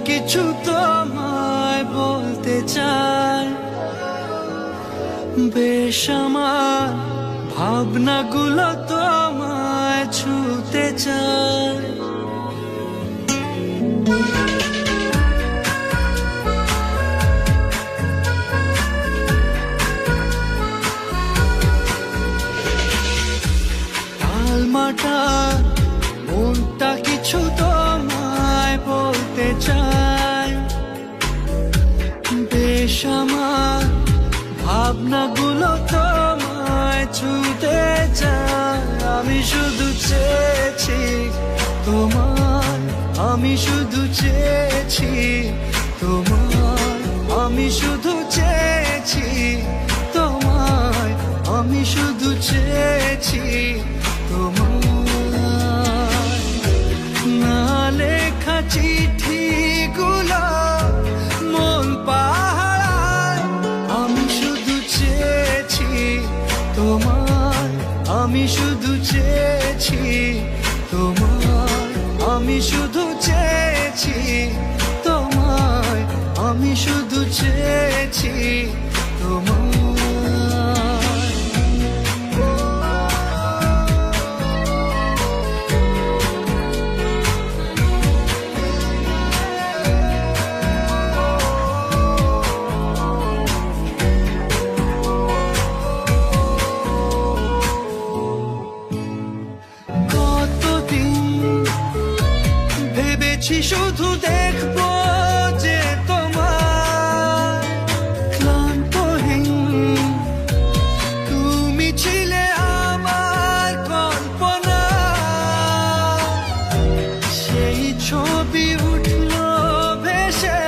কিছু তোমায় বলতে চাই, বেশ আমার ভাবনাগুলো তোমায় ছুতে চাই। টালমাটাল মনটা কিছু তোমায় বলতে চাই, বেশ আমার ভাবনাগুলো তোমায় ছুতে চাই। আমি শুধু চেয়েছি তোমায়, আমি শুধু চেয়েছি তোমায়, আমি শুধু চেয়েছি তোমায়, আমি শুধু চেয়েছি তোমায়। না লেখা চিঠিগুলো মন পাহারায়, আমি শুধু চেয়েছি তোমায়, আমি শুধু চেয়েছি তোমায়, আমি শুধু চেয়েছি তোমায়, আমি শুধু চেয়েছি তোমায়। শুধু দেখবো যে তোমার ক্লান্তহীন, তুমি ছিলে আমার কল্পনা, সেই ছবি উঠলো ভেসে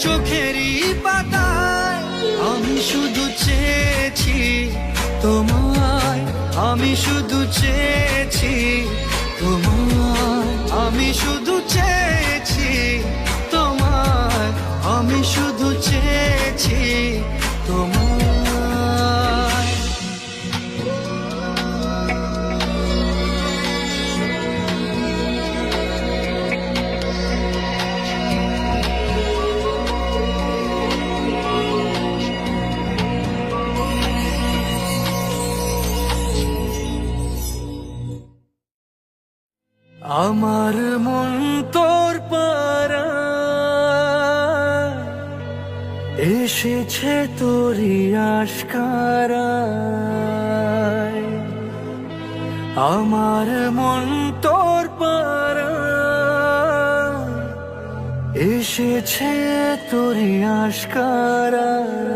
চোখেরই পাতায়। আমি শুধু চেয়েছি তোমায়, আমি শুধু চেয়েছি তোমায়, আমি শুধু চেয়েছি তোমায়, আমি শুধু চেয়েছি তোমায়। আমার মন তোর পাড়ায় এসেছে তোরই আশকারায়, আমার মন তোর পাড়ায় এসেছে তোরই আশকারায়।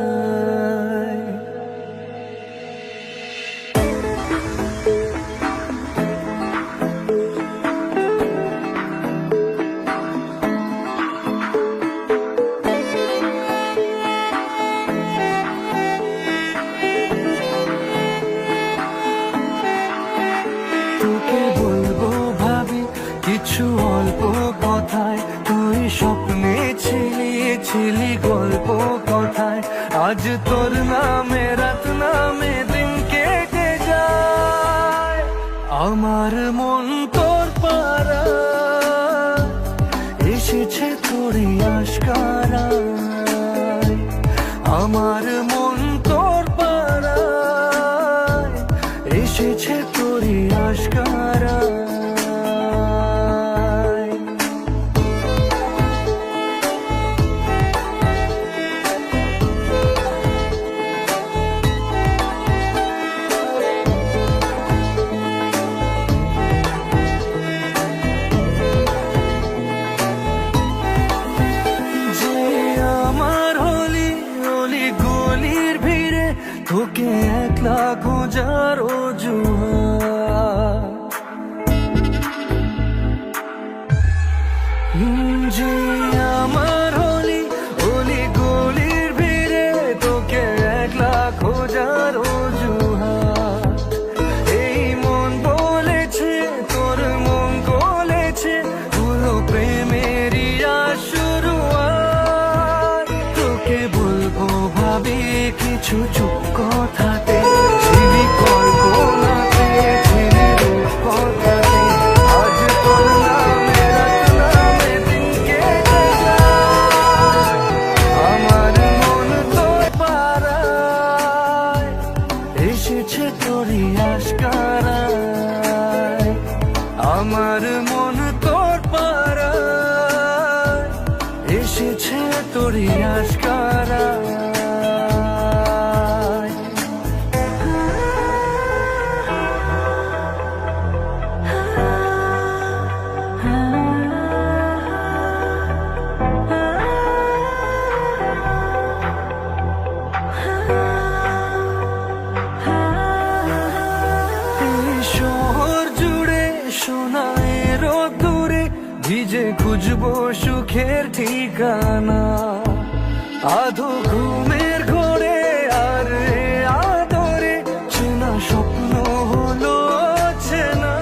তোকে বলবো ভাবি কিছু অল্প কথায়, তুই স্বপ্নে ছিলি ছিলি গল্প কথায়। আজ তোর নামে রাত নামে দিন কেটে যায়, আমার মন তোর পাড়ায় এসেছে তোরই আশকারায়, আমার মন তোর পাড়ায় এসেছে তোরই আশকারায়। যে আমার হলি অলি গলির ভিড়ে তোকে একলা খোঁজার অজুহাত, যে আমার হলি অলি গলির ভিড়ে তোকে একলা খোঁজার অজুহাত। এই মন বলেছে তোর মন গলেছে, হলো প্রেমেরই শুরুয়াত। তোকে বলবো ভাবি কিছু চুপ কথাতে, ছিলি কল্পনাতে ছিলি রূপকথাতে। আজ তোর নামে রাত নামে দিন কেটে আমার মন তোর পাড়ায় এসেছে তোরই আশকারা। ভিজে খুঁজবো সুখের ঠিকানা, আধো ঘুমের ঘোরে আর আদরে চেনা স্বপ্ন হলো চেনা।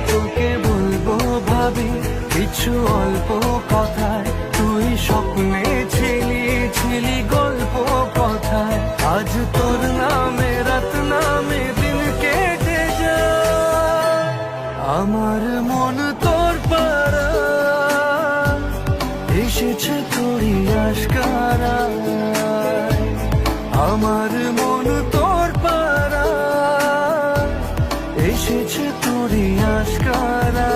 তোকে বলবো ভাবি কিছু অল্প কথায়, তুই স্বপ্নে ছিলি গল্প কথায়। আজ তোর নামে রাত নামে দিন কেটে যায়, আমার মন তোর পাড়া এসেছে তোরই আশকারা। আমার মন তোর পাড়া এসেছে তোরই আশকারা।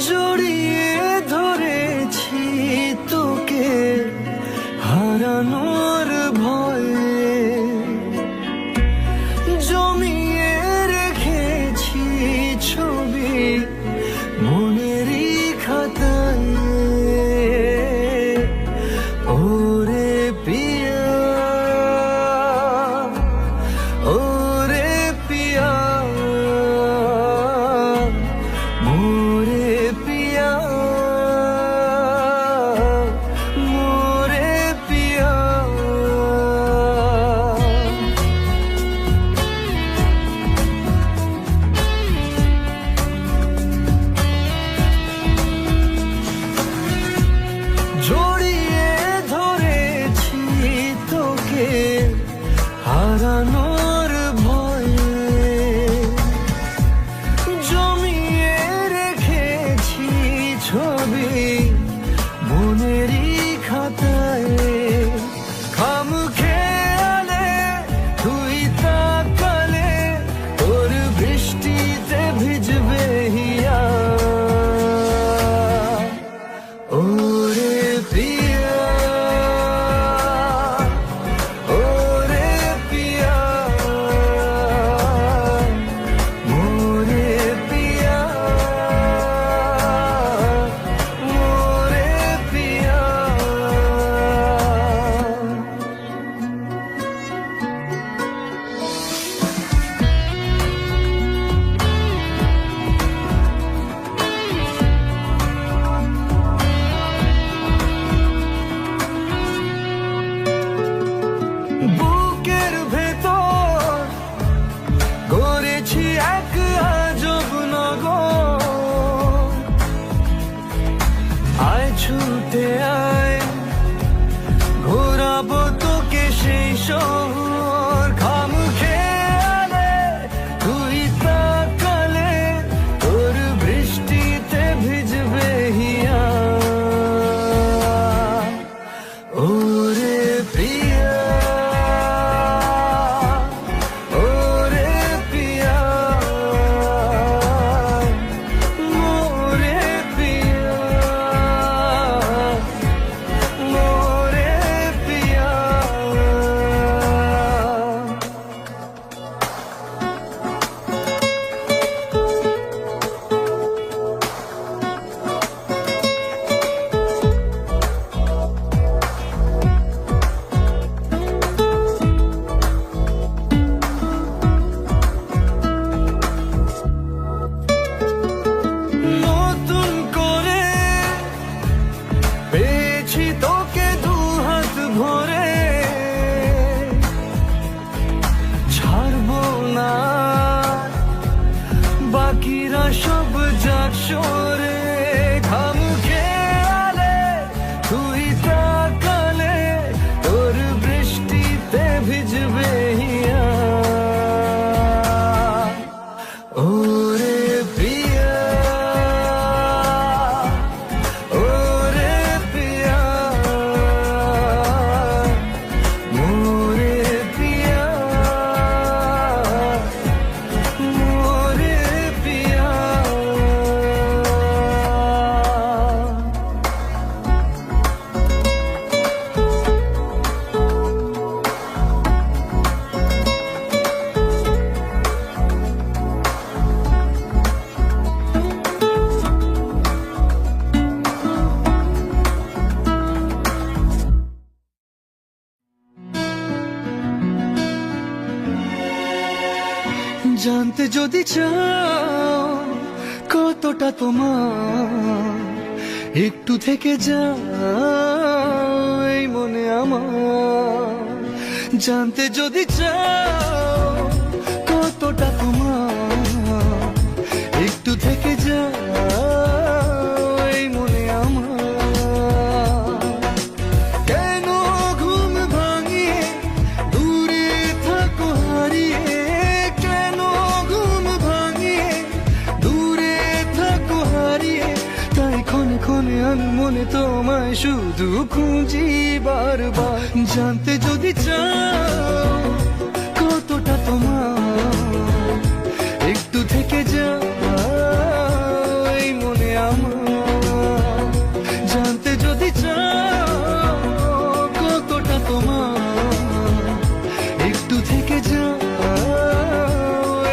জড়িয়ে ধরেছি তোকে হারানোর ভয়ে, জমিয়ে রেখেছি ছবি মনেরই খাতায়। ওরে পিয়া ওরে পিয়া মোরে পিয়া মোরে পিয়া। জড়িয়ে ধরেছি তোকে হারানোর ভয়ে, জমিয়ে রেখেছি ছবি মনেরই খাতায়। খামখেয়ালে তুই তাকালে তোর বৃষ্টিতে ভিজবে হিয়া। ওরে পিয়া ওরে পিয়া মোরে পিয়া মোরে পিয়া। বুকের ভেতর গড়েছি এক আজব নগর, আয় ছুটে আয় ঘোরাবো তোকে সেই শহর। খামখেয়ালে তুই তাকালে তোর বৃষ্টিতে ভিজবে হিয়া। ওরে প্রিয়া ওরে পিয়া মোরে পিয়া মোরে পিয়া। সব যাক সরে ঘাম খেয়ালে তুই তাকালে তোর বৃষ্টিতে ভিজবে হিয়া ওরে প্রিয়া ওরে প্রিয়া মোরে প্রিয়া মোরে প্রিয়া জানতে যদি চাও কতটা তোমার একটু থেকে যাও এই মনে আমার জানতে যদি চাও কতটা তোমার একটু থেকে যাও এই মনে আমার কেন ঘুম ভাঙিয়ে দূরে থাকো হারিয়ে কেন ঘুম ভাঙিয়ে দূরে থাকো হারিয়ে তাই ক্ষণে ক্ষণে আমি মনে তোমায় শুধু খুঁজি বারবার জানতে যদি চাও কতটা তোমার একটু থেকে যাও এই মনে আমার জানতে যদি চাও কতটা তোমার একটু থেকে যাও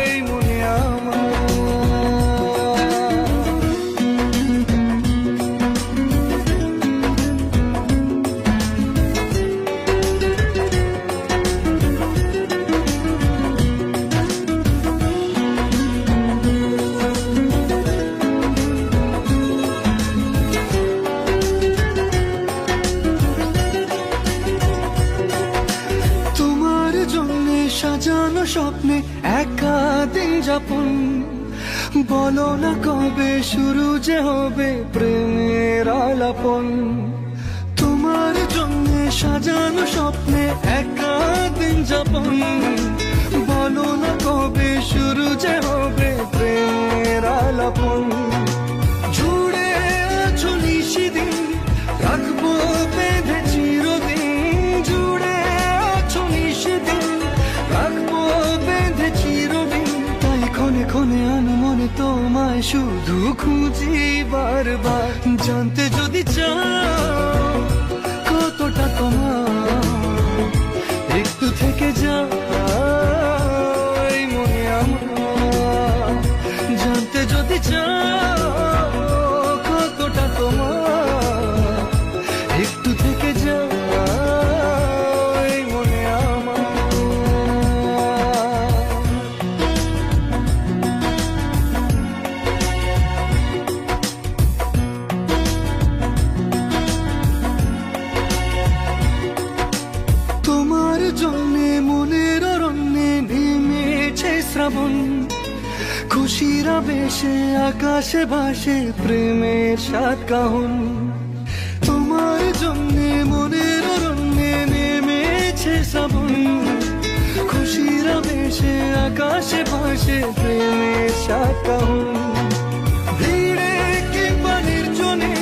এই মনে আমার তোমার জন্যে সাজানো স্বপ্নে একা দিন যাপন বলো না কবে শুরু যে হবে প্রেমের আলাপন তোমার জন্যে সাজানো স্বপ্নে একা দিন যাপন বলো না কবে শুরু যে হবে প্রেমের আলাপন জুড়ে আছো নিশিদিন রাখবো বেঁধে চিরদিন জুড়ে আছো নিশিদিন রাখবো বেঁধে চিরদিন তাই ক্ষণে ক্ষণে আনো মনে তোমায় শুধু খুঁজি বারবার জানতে যদি চাও কতটা তোমার একটু থেকে যাও এই মনে আমার জানতে যদি চাও কতটা তোমার একটু থেকে যাও এই মনে আমার তোমার জন্যে মনের অরণ্যে নেমেছে শ্রাবণ খুশির আবেশে আকাশে ভাসে প্রেমের সাত কাহন তোমার জন্যে মনের অরণ্যে নেমেছে শ্রাবণ খুশির আবেশে আকাশে ভাসে প্রেমের সাত কাহন ভিড়ে কিংবা নির্জনে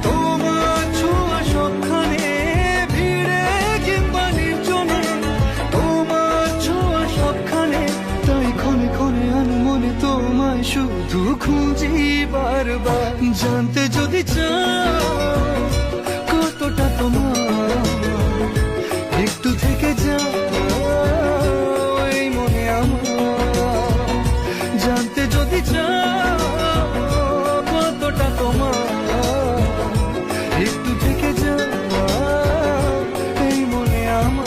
তোমার ছোঁয়া সবখানে ভিড়ে কিংবা নির্জনে তোমার ছোঁয়া সবখানে তাই ক্ষণে ক্ষণে আনো মনে তোমায় শুধু খুঁজি বারবার জানতে যদি চাও কতটা তোমার একটু থেকে যাও এই মনে আমার জানতে যদি চাও কতটা তোমার একটু থেকে যাও এই মনে আমার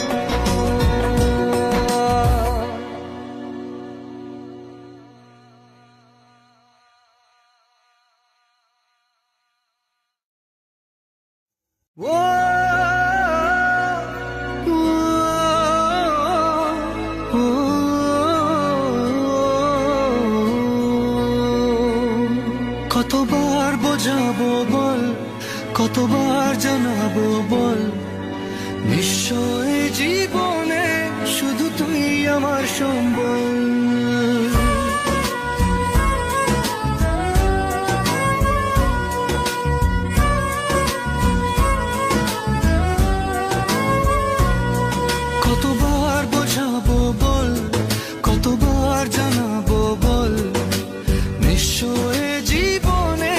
কতবার বোঝাবো বল, কতবার জানাবো বল, নিশ্চয় জীবনে শুধু তুই আমার সম্বল। কতবার বোঝাবো বল, কতবার জানাবো বল, নিশ্চয় জীবনে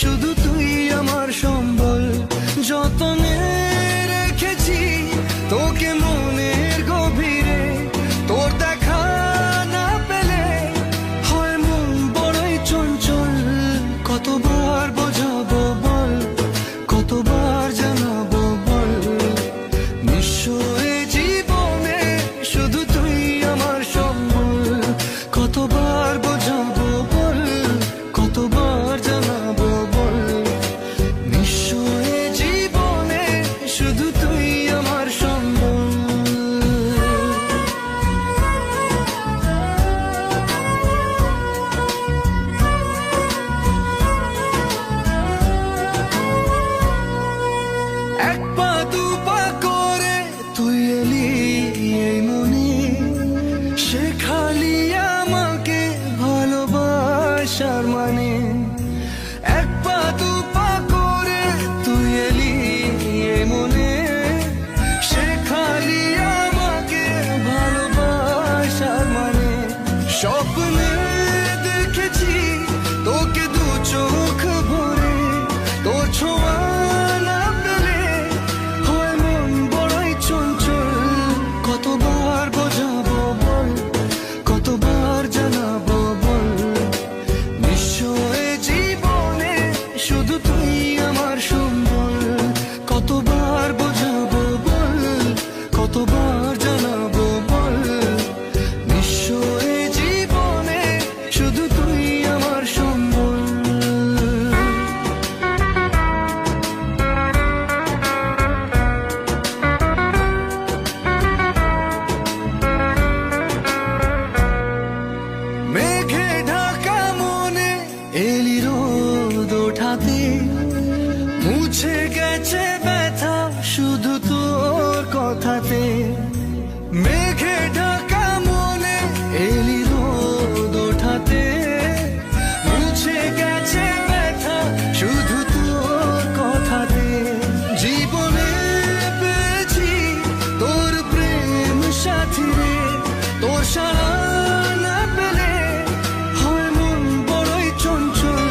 শুধু তুই আমার সম্বল। যতনে রেখেছি তোকে মনের গভীরে, তোর দেখা না পেলে হয় মন বড়ই চঞ্চল। কতবার বোঝাবো বল, কতবার জানাবো বল, নিশ্চয় জীবনে শুধু তুই আমার সম্বল। কতবার বোঝাবো বল, কতবার জানাবো বল, নিশ্চয় জীবনে শুধু তুই আমার সম্বল। এক পা দু পা করে তুই এলি এই মনে, শেখালি আমাকে ভালোবাসার মানে। এক পা দু পা করে তুই এলি এই মনে, শেখালি আমাকে ভালোবাসার মানে। স্বপ্নে দেখেছি তোকে দু চোখ ভরে, তোর ছোঁয়া না পেলে হয় মন বড়ই চঞ্চল। কতবার বোঝাবো বল, কতবার জানাবো বল, নিশ্চয় জীবনে শুধু তুই আমার সম্বল। কতবার বোঝাবো বল, কতবার জানাবো বল, নিশ্চয় জীবনে শুধু তুই আমার সম্বল। মেঘে ঢাকা মনে এলি রোদ ওঠাতে, মুছে গেছে ব্যথা শুধু তোর কথাতে। মেঘে ঢাকা মনে এলি রোদ ওঠাতে, মুছে গেছে ব্যথা শুধু তোর কথাতে। জীবনে পেয়েছি তোর প্রেম সাথী রে, তোর সারা না পেলে হয় মন বড়ই চঞ্চল।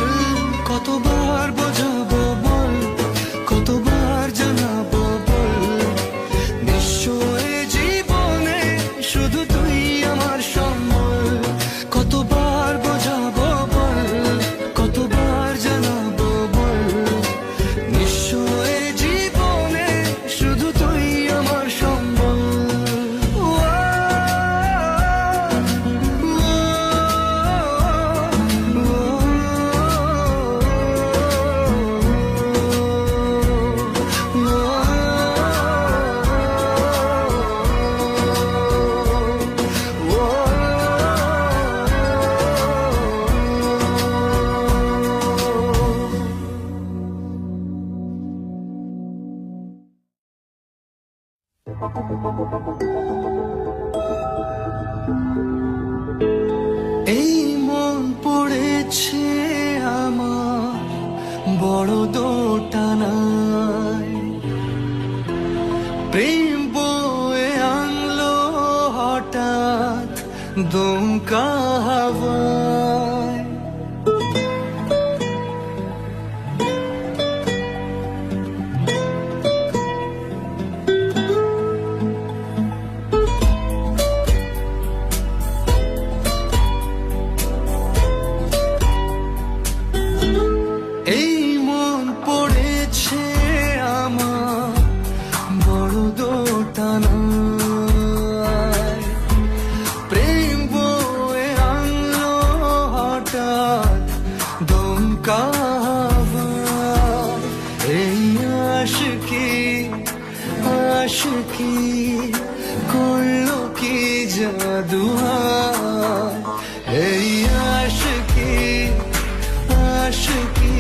কতবার বোঝাবো বল, কতবার জানাবো বল, নিশ্চয় জীবনে শুধু তুই আমার সম্বল। কতবার বোঝাবো বল, কতবার জানাবো বল, নিশ্চয় জীবনে শুধু তুই আমার সম্বল। এই মন পড়েছে আমার বড় দোটানায়, প্রেম বয়ে আনলো হঠাৎ দমকা হাওয়ায়। এই মন পড়েছে আমার বড় দোটানায়, প্রেম বয়ে আনলো হঠাৎ দমকা হাওয়ায়। এই আশিকি আশিকি করলো কি জাদু হায়। এই আশিকি আশিকি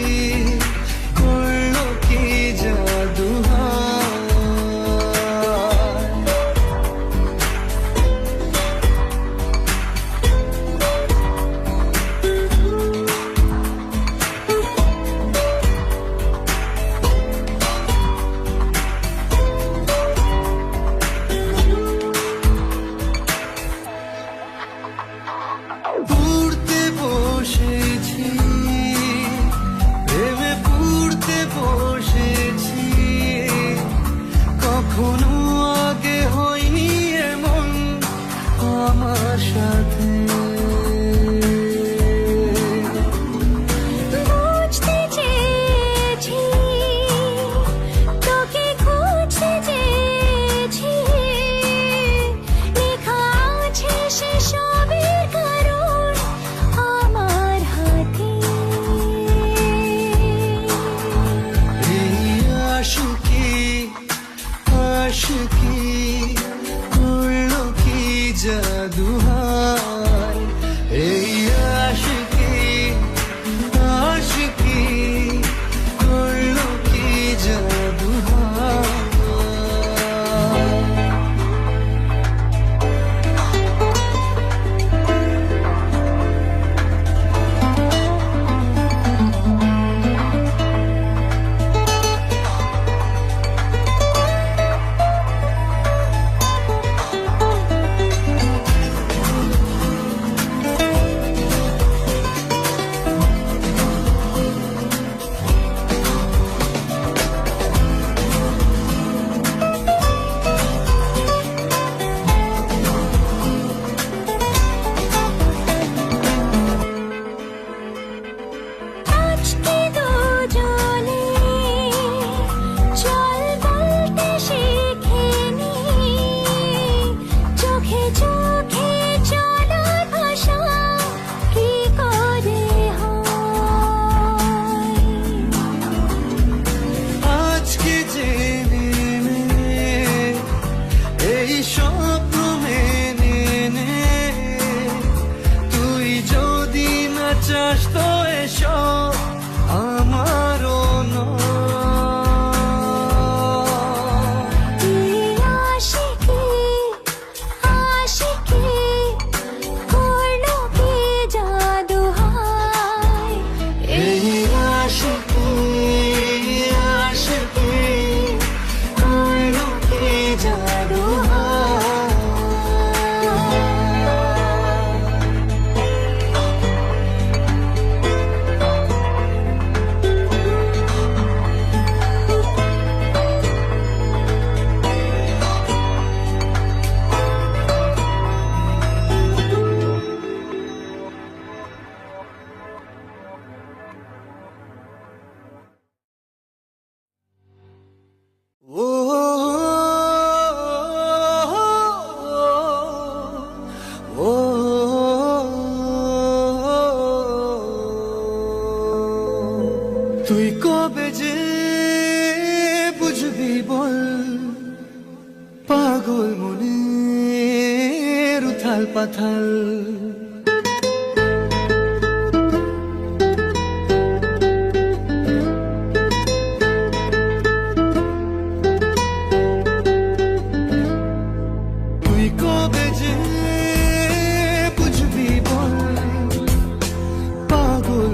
বিশ্বাস তো এসব আমারও তুই কবে যে বুঝবি বল পাগল মনের উথাল পাথাল তুই কবে যে বুঝবি বল পাগল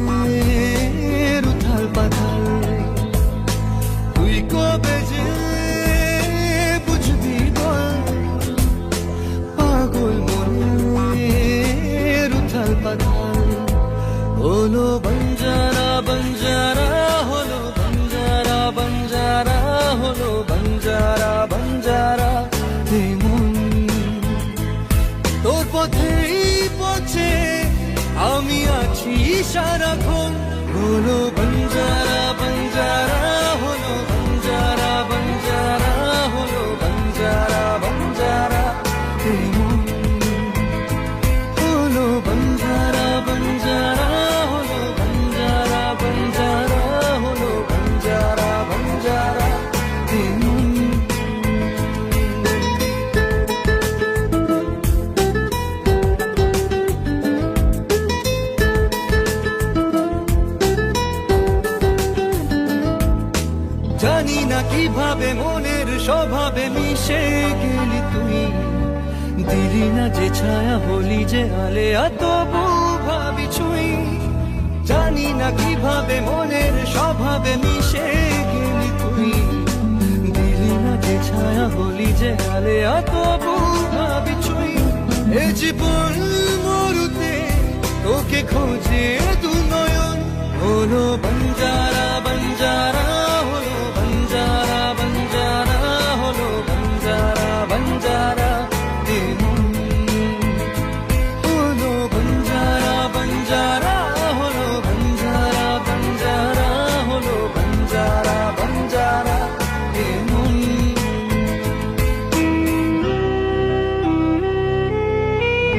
মনের উথাল পাথাল তুই কবে যে বুঝবি বল পাগল মনের উথাল পাথাল হলো বঞ্জারা বঞ্জারা হলো বঞ্জারা বঞ্জারা হলো বঞ্জারা বঞ্জারা তোর পথেই পথে আমি আছি সারাক্ষণ হলো বঞ্জারা বঞ্জারা হলো বঞ্জারা বঞ্জারা হলো বঞ্জারা বঞ্জারা হলো বঞ্জারা বঞ্জারা হলো বঞ্জারা বঞ্জারা হলো বঞ্জারা বঞ্জারা জানি না কিভাবে মনের স্বভাবে মিশে গেলি তুই দিলি না যে ছায়া হলি যে আলেয়া তবু ভাবি ছুঁই জানি না কিভাবে মনের স্বভাবে মিশে গেলি তুই দিলি না যে ছায়া হলি যে আলেয়া তবু ভাবি ছুঁই এ জীবন মরুতে তোকে খোঁজে দু নয়ন হলো বঞ্জারা